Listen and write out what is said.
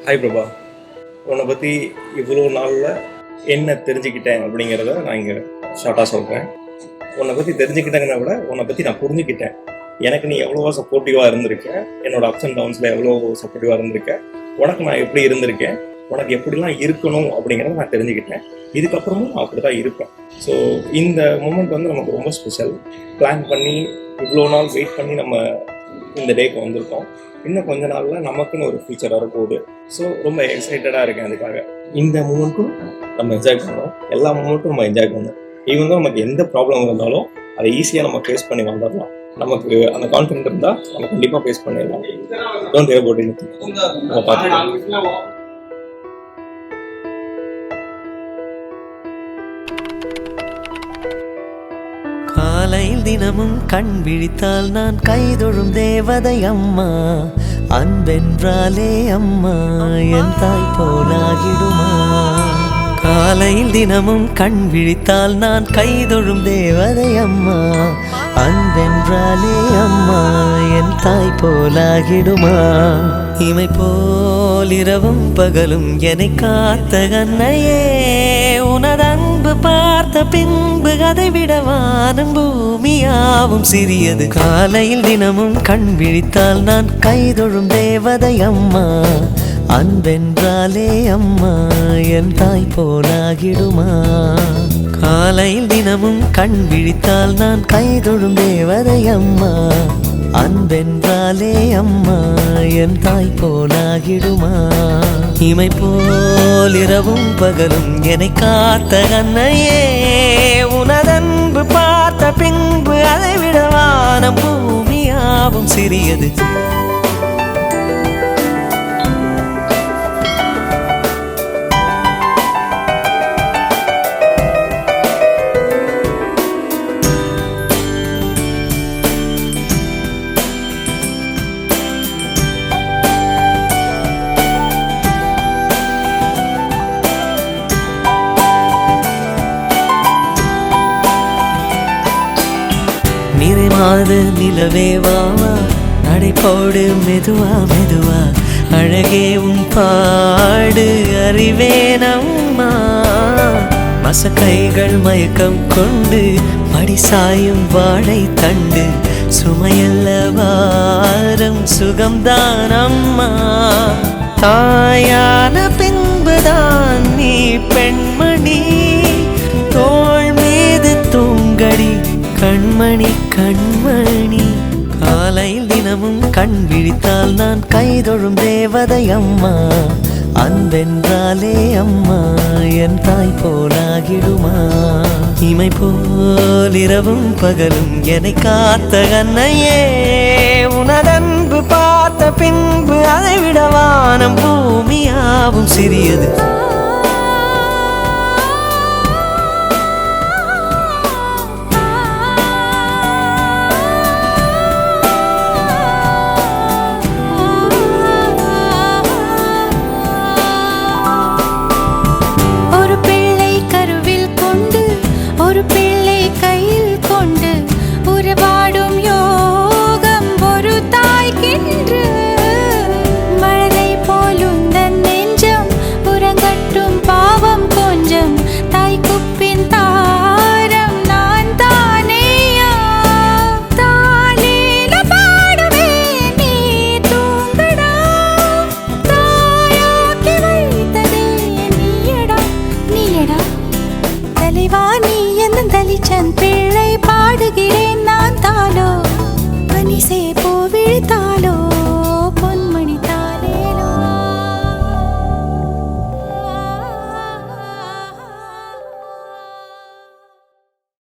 Hi Prabha, உன்னை பற்றி இவ்வளோ நாளில் என்ன தெரிஞ்சுக்கிட்டேன் அப்படிங்கிறத நான் இங்கே ஷார்ட்டாக சொல்கிறேன். உன்னை பற்றி தெரிஞ்சுக்கிட்டேங்கிறத விட உன்னை பற்றி நான் புரிஞ்சுக்கிட்டேன். எனக்கு நீ எவ்வளோவா சப்போர்ட்டிவாக இருந்திருக்க, என்னோட அப்ஸ் அண்ட் டவுன்ஸில் எவ்வளோ சப்போர்ட்டிவாக இருந்திருக்க, உனக்கு நான் எப்படி இருந்திருக்கேன், உனக்கு எப்படிலாம் இருக்கணும் அப்படிங்கிறத நான் தெரிஞ்சுக்கிட்டேன். இதுக்கப்புறமும் நான் அப்படி தான் இருப்பேன். ஸோ இந்த மூமெண்ட் வந்து நமக்கு ரொம்ப ஸ்பெஷல். பிளான் பண்ணி இவ்வளோ நாள் வெயிட் பண்ணி நம்ம இந்த டேக்கு வந்திருக்கோம். இன்னும் கொஞ்ச நாளில் நமக்குன்னு ஒரு ஃபியூச்சர் வரப்போகுது. ஸோ ரொம்ப எக்ஸைட்டடாக இருக்கேன் அதுக்காக. இந்த மூமெண்ட்டும் நம்ம என்ஜாய் பண்ணோம், எல்லா மூமெண்ட்டும் நம்ம என்ஜாய் பண்ணோம். ஈவன் தான் நமக்கு எந்த ப்ராப்ளம் இருந்தாலும் அதை ஈஸியாக நம்ம ஃபேஸ் பண்ணி வந்துடலாம். நமக்கு அந்த கான்ஃபிடென்ட் இருந்தால் நம்ம கண்டிப்பாக ஃபேஸ் பண்ணிடலாம். Don't worry about anything. நம்ம பார்த்துக்கலாம். காலையில் தினமும் கண் விழித்தால் நான் கைதொழும் தேவதை அம்மா. அன்பென்றாலே அம்மா என் தாய் போலாகிடுமா. காலையில் தினமும் கண் விழித்தால் நான் கைதொழும் தேவதை அம்மா. அன்பென்றாலே அம்மா என் தாய் போலாகிடுமா. இமை போல் இரவும் பகலும் என்னை காத்த கண்ணையே, உனது அன்பு பார்த்த பின்பு அதை விட வானம் பூமியாவும் சிறியது. காலையில் தினமும் கண் விழித்தால் நான் கைதொழும் தேவதை அம்மா. அன்பென்றாலே அம்மா என் தாய் போலாகிடுமா. காலையில் தினமும் கண் விழித்தால் நான் கைதொழும் தேவதை அம்மா. அன்பென்றாலே அம்மா என் தாய் போலாகிடுமா. இமை போல் இரவும் பகலும் என்னை காத்த கண்ணையே, உனதன்பு பார்த்த பின்பு அதை விட வானம் பூமியாவும் சிறியது. நிறைமாத நிலவே வாவா, நடைபோடு மெதுவா மெதுவா, அழகே உன் பாடு அறிவேனம்மா. மசக்கைகள் மயக்கம் கொண்டு மடிசாயும் வாழை தண்டு, சுமையல்ல வாரம் சுகம்தான் அம்மா. தாயான பின்புதான் நீ பெண்மணி, தோள் மீது தூங்கடி கண்மணி கண்மணி. காலையில் தினமும் கண் விழித்தால் நான் கைதொழும் தேவதை அம்மா. அன்பென்றாலே அம்மா என் தாய் போலாகிடுமா. இமை போல் இரவும் பகலும் என்னை காத்த கண்ணையே, உனதன்பு பார்த்த பின்பு அதை விட வானம் பூமியாவும் சிறியது.